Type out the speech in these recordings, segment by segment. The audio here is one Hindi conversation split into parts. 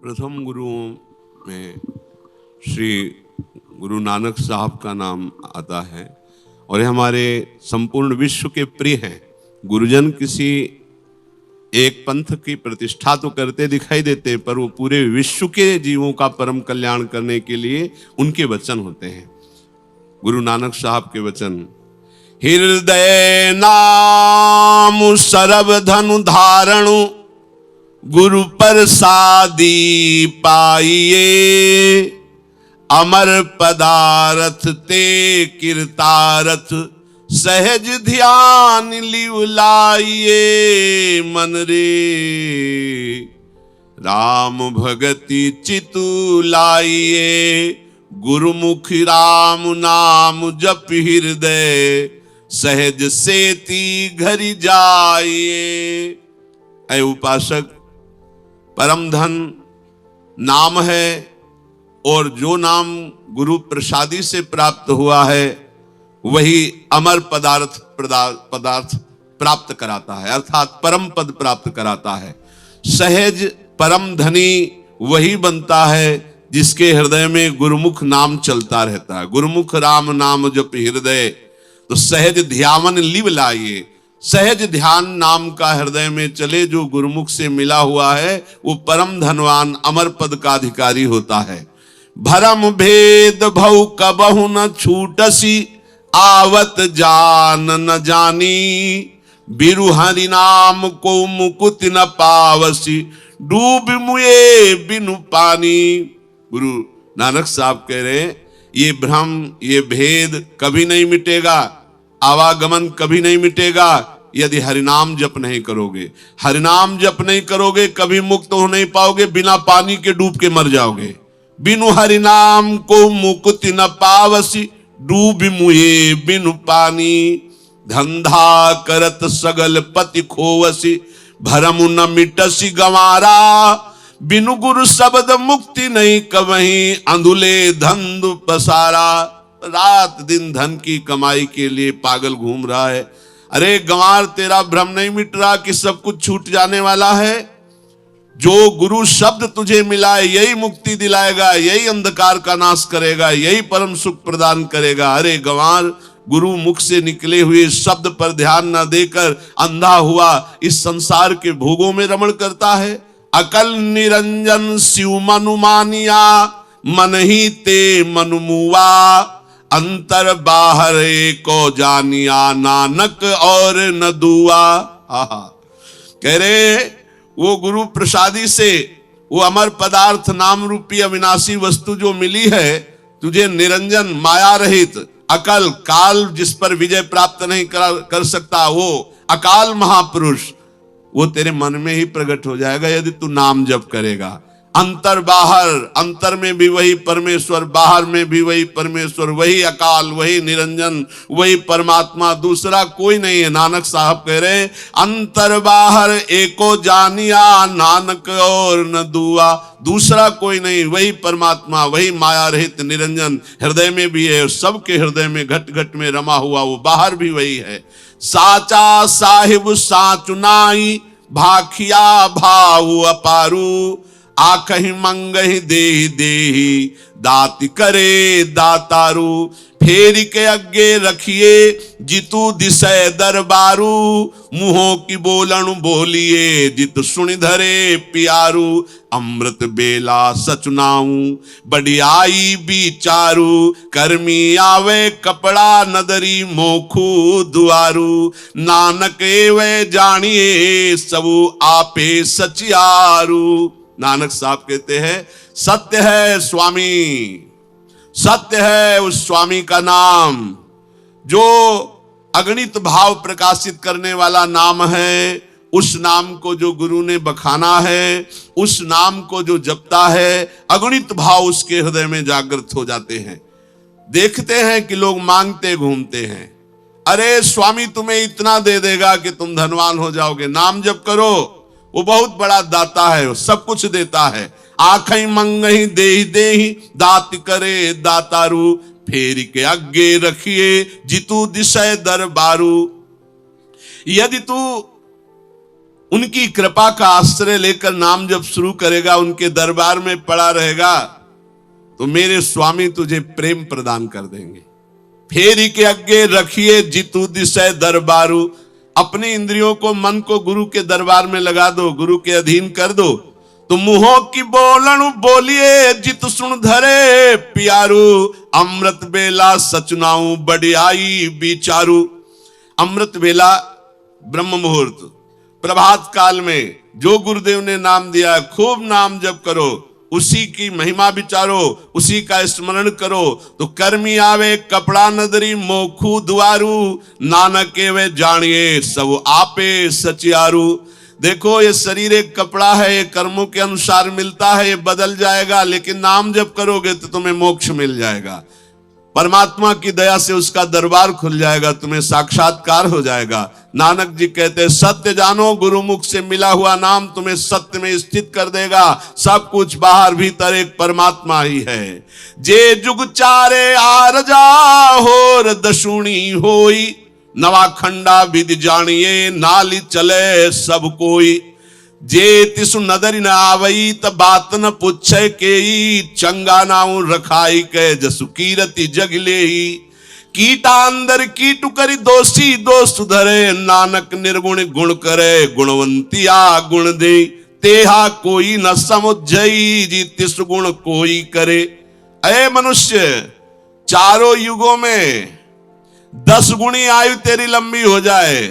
प्रथम गुरुओं में श्री गुरु नानक साहब का नाम आता है और ये हमारे संपूर्ण विश्व के प्रिय हैं। गुरुजन किसी एक पंथ की प्रतिष्ठा तो करते दिखाई देते, पर वो पूरे विश्व के जीवों का परम कल्याण करने के लिए उनके वचन होते हैं। गुरु नानक साहब के वचन, हृदय नाम सर्व धनु धारणु, गुरु प्रसादी पाइए, अमर पदारथ ते कीर्तारथ, सहज ध्यान लिव लाइए मन रे, राम भगति चितु लाइए, गुरुमुख राम नाम जप हृदय, सहज सेती घरि जाइए। ऐ उपासक, परम धन नाम है और जो नाम गुरु प्रसादी से प्राप्त हुआ है वही अमर पदार्थ प्राप्त कराता है, अर्थात परम पद प्राप्त कराता है। सहज परम धनी वही बनता है जिसके हृदय में गुरुमुख नाम चलता रहता है। गुरुमुख राम नाम जप हृदय, तो सहज ध्यान लिव लाइए। सहज ध्यान नाम का हृदय में चले जो गुरुमुख से मिला हुआ है वो परम धनवान अमर पद का अधिकारी होता है। भरम भेद भव कबहु न छूटसी, आवत जान न जानी, बिरु हरि नाम को मुकुत न पावसी, डूब मुए बिनु पानी। गुरु नानक साहब कह रहे हैं ये भ्रम, ये भेद कभी नहीं मिटेगा, आवागमन कभी नहीं मिटेगा यदि हरिनाम जप नहीं करोगे। हरिनाम जप नहीं करोगे कभी मुक्त हो नहीं पाओगे, बिना पानी के डूब के मर जाओगे। बिनु हरिनाम को मुक्ति न पावसी, डूब मुए बिनु पानी, धंधा करत सगल पति खोवसी, भरम न मिटसी गंवारा, बिनु गुरु शब्द मुक्ति नहीं कवहीं, अंधुले धंधु पसारा। रात दिन धन की कमाई के लिए पागल घूम रहा है। अरे गंवार, तेरा भ्रम नहीं मिट रहा कि सब कुछ छूट जाने वाला है। जो गुरु शब्द तुझे मिला है यही मुक्ति दिलाएगा, यही अंधकार का नाश करेगा, यही परम सुख प्रदान करेगा। अरे गंवार, गुरु मुख से निकले हुए शब्द पर ध्यान न देकर अंधा हुआ इस संसार के भोगों में रमण करता है। अकल निरंजन शिव मनु मानिया, मन ही ते मनु मुआ, अंतर बाहर को जानिया, नानक और न दुआ। कह रहे वो गुरु प्रसादी से वो अमर पदार्थ नाम रूपी अविनाशी वस्तु जो मिली है तुझे, निरंजन माया रहित, अकल काल जिस पर विजय प्राप्त नहीं कर सकता, वो अकाल महापुरुष, वो तेरे मन में ही प्रकट हो जाएगा यदि तू नाम जप करेगा। अंतर बाहर, अंतर में भी वही परमेश्वर, बाहर में भी वही परमेश्वर, वही अकाल, वही निरंजन, वही परमात्मा, दूसरा कोई नहीं है। नानक साहब कह रहे हैं अंतर बाहर एको जानिया, नानक और न दुआ। दूसरा कोई नहीं, वही परमात्मा, वही माया रहित निरंजन हृदय में भी है, सबके हृदय में घट घट में रमा हुआ वो बाहर भी वही है। साचा साहिब साचु नाई, भाखिया भाव अपारू, आखहि मंगहि देहि देहि, दाति करे दातारू, फेरी के अग्गे रखिए जितु दिशय दरबारू, मुहों की बोलन बोलिए जित सुनि धरे पियारू, अमृत बेला सचुनाऊ बढ़ियाई बिचारू, कर्मी आवे कपड़ा नदरी मोखू दुआरू, नानक एवे जानिए सबू आपे सचियारू। नानक साहब कहते हैं सत्य है स्वामी, सत्य है उस स्वामी का नाम जो अगणित भाव प्रकाशित करने वाला नाम है। उस नाम को जो गुरु ने बखाना है, उस नाम को जो जपता है, अगणित भाव उसके हृदय में जागृत हो जाते हैं। देखते हैं कि लोग मांगते घूमते हैं, अरे स्वामी तुम्हें इतना दे देगा कि तुम धनवान हो जाओगे। नाम जप करो, वो बहुत बड़ा दाता है, वो सब कुछ देता है। आखई मंगही देहि देहि, दात करे दातारू, फेरी के अग्गे रखिए जितु दिशय दरबारू। यदि तू उनकी कृपा का आश्रय लेकर नाम जब शुरू करेगा, उनके दरबार में पड़ा रहेगा, तो मेरे स्वामी तुझे प्रेम प्रदान कर देंगे। फेरी के अग्गे रखिए जितु दिशय दरबारू, अपनी इंद्रियों को, मन को गुरु के दरबार में लगा दो, गुरु के अधीन कर दो, तो मुंहों की बोलन बोलिए जित सुन धरे प्यारू, अमृत बेला सचनाऊ बढ़ियाई विचारू। अमृत बेला ब्रह्म मुहूर्त, प्रभात काल में जो गुरुदेव ने नाम दिया, खूब नाम जप करो, उसी की महिमा विचारो, उसी का स्मरण करो, तो कर्मी आवे कपड़ा नदरी मोखू दुआरू, नानक वे जानिए सब आपे सचियारू। देखो ये शरीर एक कपड़ा है, ये कर्मों के अनुसार मिलता है, ये बदल जाएगा, लेकिन नाम जप करोगे तो तुम्हें मोक्ष मिल जाएगा। परमात्मा की दया से उसका दरबार खुल जाएगा, तुम्हें साक्षात्कार हो जाएगा। नानक जी कहते हैं सत्य जानो, गुरुमुख से मिला हुआ नाम तुम्हें सत्य में स्थित कर देगा। सब कुछ बाहर भीतर एक परमात्मा ही है। जे जुग चारे आरजा होर दशुणी होई, नवाखंडा विधि जानिए नाली चले सब कोई। जे तिसु नदरी न आवई त बात न पूछे केई, चंगा नाऊ रखाई के जसु कीरति जगले ही। कीटा अंदर कीटु करी दोषी दोष सुधरे, नानक निर्गुण गुण करे गुणवंतिया गुण दे। तेहा कोई न समुझई जी तिसु गुण कोई करे। अय मनुष्य, चारों युगों में 10 गुणी आयु तेरी लंबी हो जाए,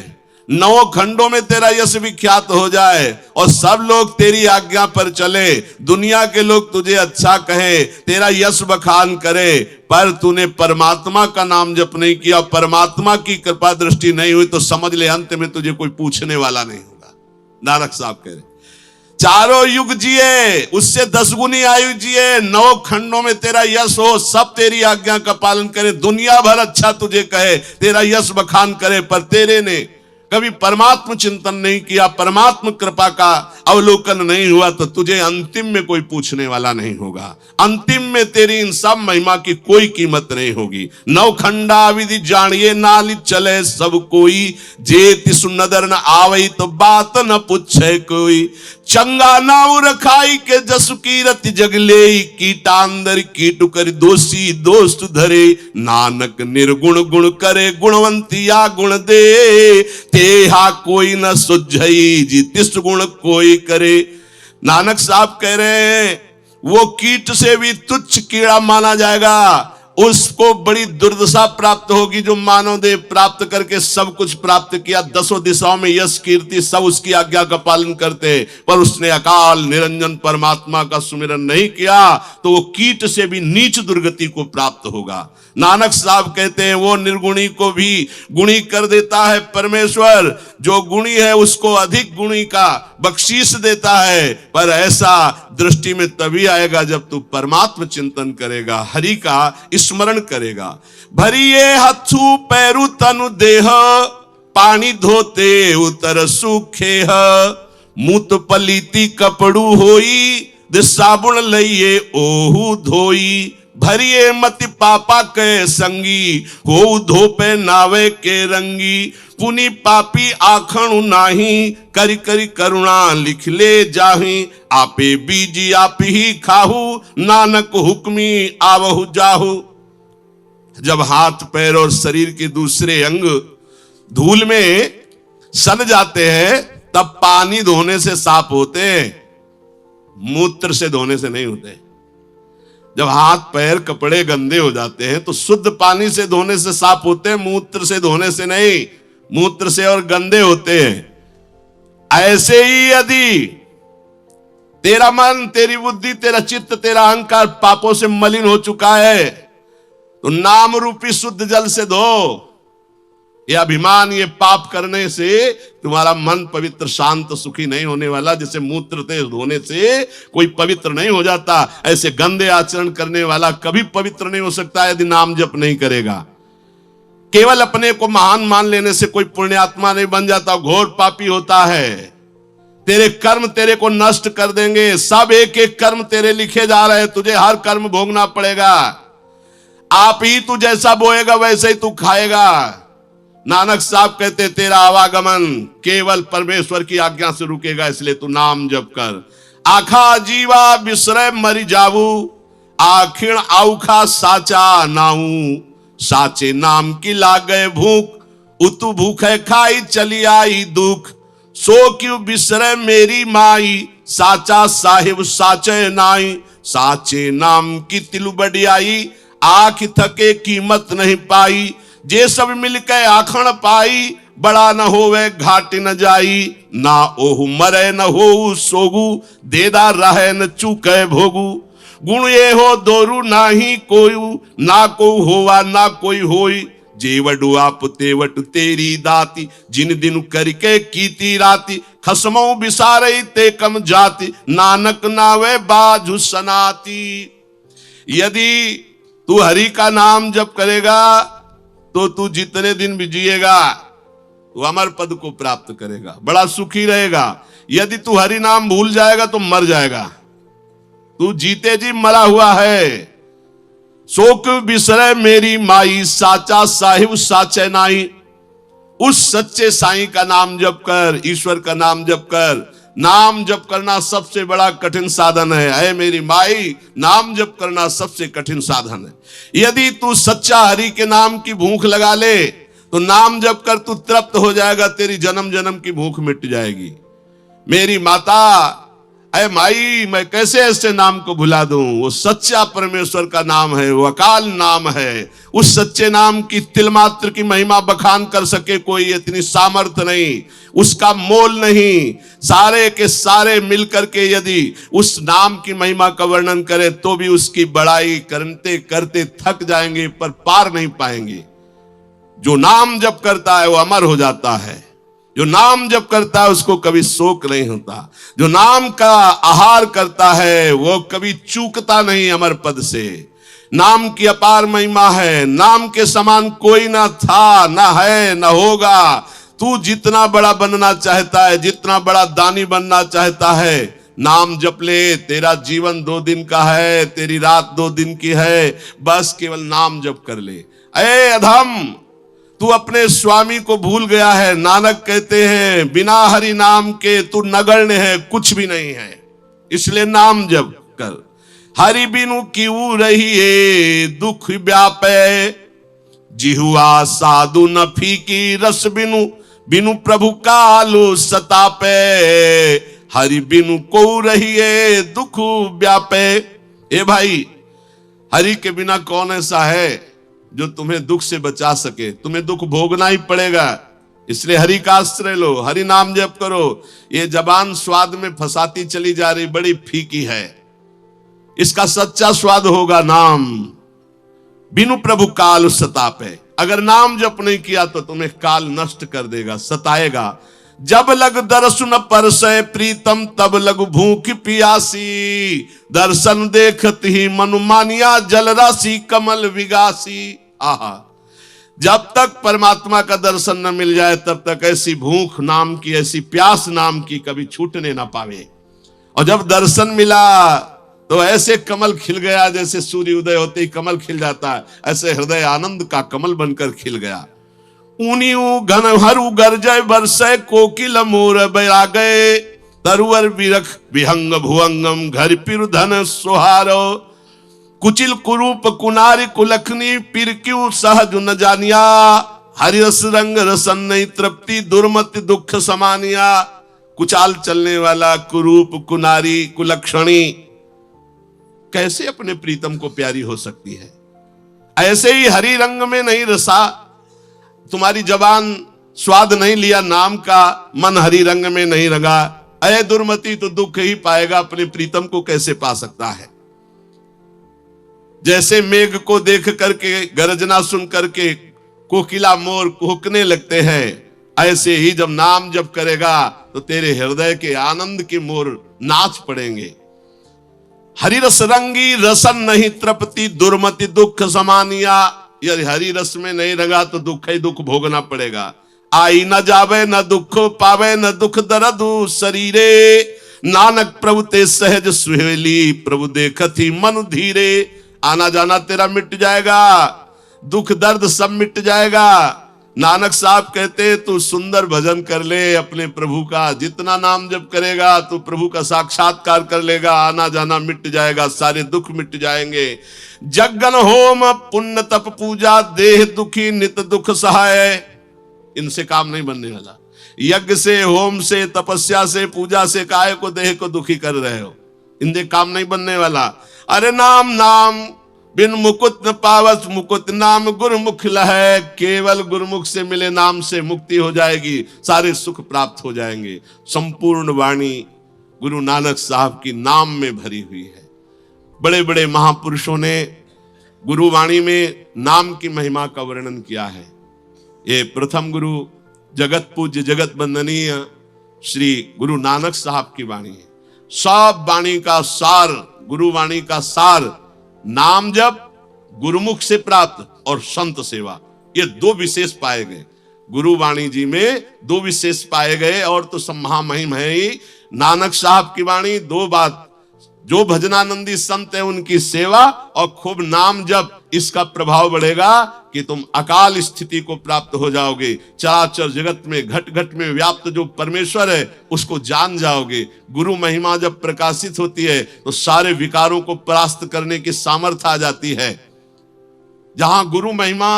9 खंडों में तेरा यश विख्यात हो जाए, और सब लोग तेरी आज्ञा पर चले, दुनिया के लोग तुझे अच्छा कहे, तेरा यश बखान करे, पर तूने परमात्मा का नाम जप नहीं किया, परमात्मा की कृपा दृष्टि नहीं हुई, तो समझ ले अंत में तुझे कोई पूछने वाला नहीं होगा। नानक साहब कह रहे चारों युग जिए, उससे 10 गुनी आयु जिए, 9 खंडों में तेरा यश हो, सब तेरी आज्ञा का पालन करे, दुनिया भर अच्छा तुझे कहे, तेरा यश बखान करे, पर तेरे ने कभी परमात्म चिंतन नहीं किया, परमात्म कृपा का अवलोकन नहीं हुआ, तो तुझे अंतिम में कोई पूछने वाला नहीं होगा। अंतिम में तेरी इन सब महिमा की कोई कीमत नहीं होगी। 9 खंडा विधि जानिए नाली चले सब कोई, जे तिसु नदर न आवई तो बात न पूछे कोई। चंगा नाव रखाई के जसु कीरति जगले, कीटा अंदर कीटु कर दोषी दोस्त धरे, नानक निर्गुण गुण करे गुणवंतिया गुण दे। तेहा कोई न सुझई जी तिस गुण कोई करे। नानक साहब कह रहे हैं वो कीट से भी तुच्छ कीड़ा माना जाएगा, उसको बड़ी दुर्दशा प्राप्त होगी जो मानव देह प्राप्त करके सब कुछ प्राप्त किया, 10 दिशाओं में यश कीर्ति सब उसकी आज्ञा का पालन करते, पर उसने अकाल निरंजन परमात्मा का सुमिरन नहीं किया, तो वो कीट से भी नीच दुर्गति को प्राप्त होगा। नानक साहब कहते हैं वो निर्गुणी को भी गुणी कर देता है परमेश्वर, जो गुणी है उसको अधिक गुणी का बख्शीश देता है, पर ऐसा दृष्टि में तभी आएगा जब तू परमात्म चिंतन करेगा, हरि का स्मरण करेगा। भरिए हथु पैरु तनु देह, पानी धोते उतर सूखे मुत पलीती कपड़ू होई, साबुन लइए ओहू धोई। भरिए मति पापा के संगी, हो धोपे नावे के रंगी। पुनि पापी आखणु नाही, करी करी करुणा लिख ले जाही। आपे बीजी आप ही खाहू, नानक हुक्मी आवहु जाहू। जब हाथ पैर और शरीर के दूसरे अंग धूल में सन जाते हैं, तब पानी धोने से साफ होते हैं, मूत्र से धोने से नहीं होते। जब हाथ पैर कपड़े गंदे हो जाते हैं तो शुद्ध पानी से धोने से साफ होते हैं, मूत्र से धोने से नहीं, मूत्र से और गंदे होते हैं। ऐसे ही यदि तेरा मन, तेरी बुद्धि, तेरा चित्त, तेरा अहंकार पापों से मलिन हो चुका है, तो नाम रूपी शुद्ध जल से धो। ये अभिमान, ये पाप करने से तुम्हारा मन पवित्र शांत सुखी नहीं होने वाला। जैसे मूत्र से धोने से कोई पवित्र नहीं हो जाता, ऐसे गंदे आचरण करने वाला कभी पवित्र नहीं हो सकता यदि नाम जप नहीं करेगा। केवल अपने को महान मान लेने से कोई पुण्यात्मा नहीं बन जाता, घोर पापी होता है। तेरे कर्म तेरे को नष्ट कर देंगे, सब एक एक कर्म तेरे लिखे जा रहे हैं, तुझे हर कर्म भोगना पड़ेगा। आप ही तू जैसा बोएगा वैसे ही तू खाएगा। नानक साहब कहते तेरा आवागमन केवल परमेश्वर की आज्ञा से रुकेगा, इसलिए तू नाम जप कर। आखा जीवा बिसरे मरी जावू, आखिण आउखा साचा नाऊ, साचे नाम की लागे भूख, उतु भूखे खाई चली आई दुख, सो क्यों बिसरे मेरी माई, साचा साहिब साचे नाई, साचे नाम की तिलु बढ़ियाई, आंख थके कीमत नहीं पाई, जे सब मिलके आखण पाई, बड़ा न होवे घाट न जाई, ना ओहु मरे न हो सोगु, देदा रहे न चूके भोगु, गुण ये हो दोरु नाही कोई, ना को होवा ना कोई होई, जेवडु आप तेवट तेरी दाती, जिन दिन करके कीती राती, खसमो बिसारई ते कम जाति, नानक नावे बाजु सनाती। यदि तू हरि का नाम जप करेगा तो तू जितने दिन भी जिएगा तू अमर पद को प्राप्त करेगा, बड़ा सुखी रहेगा। यदि तू हरि नाम भूल जाएगा तो मर जाएगा, तू जीते जी मरा हुआ है। शोक बिसरे मेरी माई, साचा साहिब साचे नाई, उस सच्चे साईं का नाम जप कर, ईश्वर का नाम जप कर। नाम जप करना सबसे बड़ा कठिन साधन है। ऐ मेरी माई, नाम जप करना सबसे कठिन साधन है। यदि तू सच्चा हरि के नाम की भूख लगा ले तो नाम जप कर तू तृप्त हो जाएगा, तेरी जन्म जन्म की भूख मिट जाएगी। मेरी माता, ऐ माई, मैं कैसे ऐसे नाम को भुला दूं? वो सच्चा परमेश्वर का नाम है, वो अकाल नाम है। उस सच्चे नाम की तिल मात्र की महिमा बखान कर सके कोई, इतनी सामर्थ्य नहीं, उसका मोल नहीं। सारे के सारे मिलकर के यदि उस नाम की महिमा का वर्णन करें तो भी उसकी बड़ाई करते करते थक जाएंगे, पर पार नहीं पाएंगे। जो नाम जप करता है वो अमर हो जाता है। जो नाम जप करता है उसको कभी शोक नहीं होता। जो नाम का आहार करता है वो कभी चूकता नहीं अमर पद से। नाम की अपार महिमा है। नाम के समान कोई ना था, ना है, ना होगा। तू जितना बड़ा बनना चाहता है, जितना बड़ा दानी बनना चाहता है, नाम जप ले। तेरा जीवन 2 दिन का है, तेरी रात 2 दिन की है, बस केवल नाम जप कर ले। ऐ अधम, तू अपने स्वामी को भूल गया है। नानक कहते हैं बिना हरि नाम के तू नगण्य है, कुछ भी नहीं है, इसलिए नाम जप कर। हरि बिनु क्यों रहिए दुख व्यापे, जिहुआ साधु न फीकी रस बिनु, बिनु प्रभु कालु सतापे। हरि बिनु को रहिए दुख व्यापे। ए भाई, हरि के बिना कौन ऐसा है जो तुम्हें दुख से बचा सके? तुम्हें दुख भोगना ही पड़ेगा, इसलिए हरि का आश्रय लो, हरि नाम जप करो। ये जबान स्वाद में फंसाती चली जा रही, बड़ी फीकी है। इसका सच्चा स्वाद होगा नाम। बिनु प्रभु काल सतापे। अगर नाम जप नहीं किया तो तुम्हें काल नष्ट कर देगा, सताएगा। जब लग दर्शन परसै प्रीतम, तब लग भूख पियासी। दर्शन देखत ही मनु मानिया, जल राशि कमल विगासी। आहा, जब तक परमात्मा का दर्शन न मिल जाए तब तक ऐसी भूख नाम की, ऐसी प्यास नाम की कभी छूटने ना पावे। और जब दर्शन मिला तो ऐसे कमल खिल गया, जैसे सूर्य उदय होते ही कमल खिल जाता है, ऐसे हृदय आनंद का कमल बनकर खिल गया। ऊनियू घन हरू गरजय बरसै, कोकिल मोर बैरागय। तरुवर बिरख विहंग भुअंगम, घर पिर धन सुहारो। कुचिल कुरूप कुनारी कुलखनी, पिर क्यों सहज न जानिया। हरिरस रंग रसन नहीं तृप्ति, दुर्मति दुख समानिया। कुचाल चलने वाला कुरूप कुनारी कुलक्षणी कैसे अपने प्रीतम को प्यारी हो सकती है? ऐसे ही हरि रंग में नहीं रसा, तुम्हारी जबान स्वाद नहीं लिया नाम का, मन हरि रंग में नहीं रंगा, अय दुर्मति तो दुख ही पाएगा, अपने प्रीतम को कैसे पा सकता है? जैसे मेघ को देख करके, गर्जना सुन करके कोकिला मोर कुहकने लगते हैं, ऐसे ही जब नाम जप करेगा तो तेरे हृदय के आनंद के मोर नाच पड़ेंगे। हरि रस रंगी रसन नहीं तृप्ति, दुर्मति दुख समानिया। यदि हरि रस में नहीं रंगा तो दुख ही दुख भोगना पड़ेगा। आई न जावे न दुख पावे, न दुख दर्द शरीरे। नानक प्रभु ते सहज सुहेली, प्रभु देखत ही मन धीरे। आना जाना तेरा मिट जाएगा, दुख दर्द सब मिट जाएगा। नानक साहब कहते तू सुंदर भजन कर ले अपने प्रभु का, जितना नाम जप करेगा तो प्रभु का साक्षात्कार कर लेगा, आना जाना मिट जाएगा, सारे दुख मिट जाएंगे। जगन होम पुण्य तप पूजा देह दुखी नित दुख सहाय, इनसे काम नहीं बनने वाला। यज्ञ से, होम से, तपस्या से, पूजा से काय को देह को दुखी कर रहे हो, इनसे काम नहीं बनने वाला। अरे नाम नाम बिन मुकुट न पावस मुकुट नाम गुरुमुख लहै, केवल गुरुमुख से मिले नाम से मुक्ति हो जाएगी, सारे सुख प्राप्त हो जाएंगे। संपूर्ण वाणी गुरु नानक साहब की नाम में भरी हुई है। बड़े बड़े महापुरुषों ने गुरुवाणी में नाम की महिमा का वर्णन किया है। ये प्रथम गुरु जगत पूज्य जगत वंदनीय श्री गुरु नानक साहब की वाणी है। सब वाणी का सार, गुरुवाणी का सार नाम जप, गुरुमुख से प्राप्त और संत सेवा, ये दो विशेष पाए गए गुरुवाणी जी में, दो विशेष पाए गए। और तो सब महामहिम है ही नानक साहब की वाणी। दो बात, जो भजनानंदी संत है उनकी सेवा और खूब नाम जप, इसका प्रभाव बढ़ेगा कि तुम अकाल स्थिति को प्राप्त हो जाओगे। चराचर जगत में घट घट में व्याप्त जो परमेश्वर है उसको जान जाओगे। गुरु महिमा जब प्रकाशित होती है तो सारे विकारों को परास्त करने की सामर्थ्य आ जाती है। जहां गुरु महिमा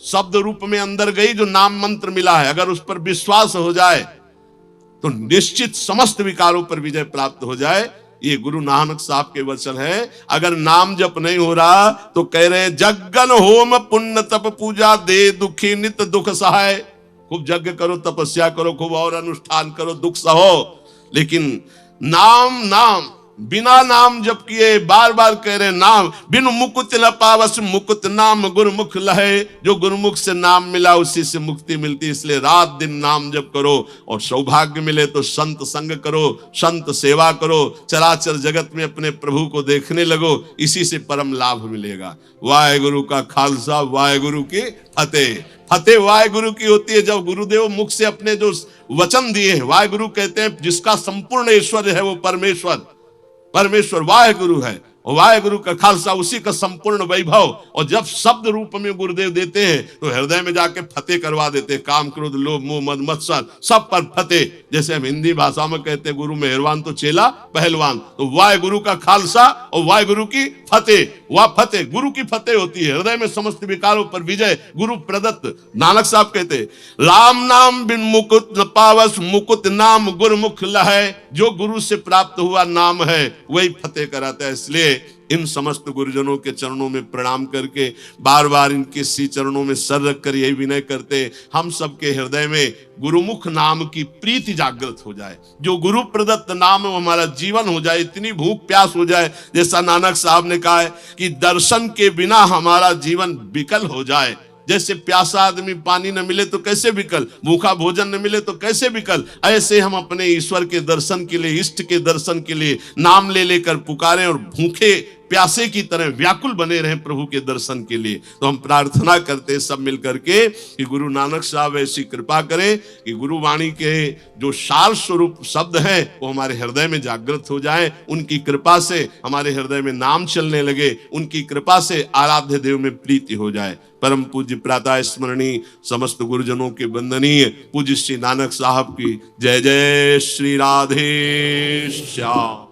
शब्द रूप में अंदर गई, जो नाम मंत्र मिला है, अगर उस पर विश्वास हो जाए तो निश्चित समस्त विकारों पर विजय प्राप्त हो जाए। ये गुरु नानक साहब के वचन है। अगर नाम जप नहीं हो रहा तो कह रहे जगन होम पुण्य तप पूजा दे दुखी नित दुख सहाय। खूब यज्ञ करो, तपस्या करो, खूब और अनुष्ठान करो, दुख सहो, लेकिन नाम नाम बिना नाम जप किए बार बार कह रहे नाम बिन मुकुट न पावस मुकुट नाम गुरुमुख लहे। जो गुरुमुख से नाम मिला उसी से मुक्ति मिलती, इसलिए रात दिन नाम जप करो और सौभाग्य मिले तो संत संग करो, संत सेवा करो, चराचर जगत में अपने प्रभु को देखने लगो, इसी से परम लाभ मिलेगा। वाहेगुरु का खालसा, वाहेगुरु की फतेह। फतेह वाहेगुरु की होती है जब गुरुदेव मुख से अपने जो वचन दिए हैं, वाहेगुरु कहते हैं जिसका संपूर्ण ऐश्वर्य है वो परमेश्वर, परमेश्वर वाहेगुरु है। और वाहेगुरु का खालसा, उसी का संपूर्ण वैभव। और जब शब्द रूप में गुरुदेव देते हैं तो हृदय में जाके फतेह करवा देते हैं। काम क्रोध लोभ मोह मद मत्सर सब पर फतेह। जैसे हम हिंदी भाषा में कहते हैं गुरु मेहरबान तो चेला पहलवान, तो वाहेगुरु का खालसा और वाहेगुरु की फतेह। वह फतेह गुरु की फतेह होती है, हृदय में समस्त विकारों पर विजय गुरु प्रदत्त। नानक साहब कहते राम नाम बिन मुकुट न पावस मुकुट नाम गुरुमुख लहै। जो गुरु से प्राप्त हुआ नाम है वही फतेह कराता है। इसलिए इन समस्त गुरुजनों के चरणों में प्रणाम करके बार बार इनके सी चरणों में सर रखकर यही विनय करते हम सबके हृदय में गुरुमुख नाम की प्रीति जागृत हो जाए। जो गुरु प्रदत्त नाम है वो हमारा जीवन हो जाए, इतनी भूख प्यास हो जाए, जैसा नानक साहब ने कहा है कि दर्शन के बिना हमारा जीवन विकल हो जाए। जैसे प्यासा आदमी पानी न मिले तो कैसे विकल, भूखा भोजन न मिले तो कैसे विकल, ऐसे हम अपने ईश्वर के दर्शन के लिए, इष्ट के दर्शन के लिए नाम ले लेकर पुकारें और भूखे प्यासे की तरह व्याकुल बने रहे प्रभु के दर्शन के लिए। तो हम प्रार्थना करते सब मिल करके कि गुरु नानक साहब ऐसी कृपा करें कि गुरुवाणी के जो सार स्वरूप शब्द हैं वो हमारे हृदय में जागृत हो जाए। उनकी कृपा से हमारे हृदय में नाम चलने लगे, उनकी कृपा से आराध्य देव में प्रीति हो जाए। परम पूज्य प्रातः स्मरणीय समस्त गुरुजनों के वंदनीय पूज्य श्री नानक साहब की जय जय श्री राधे श्याम।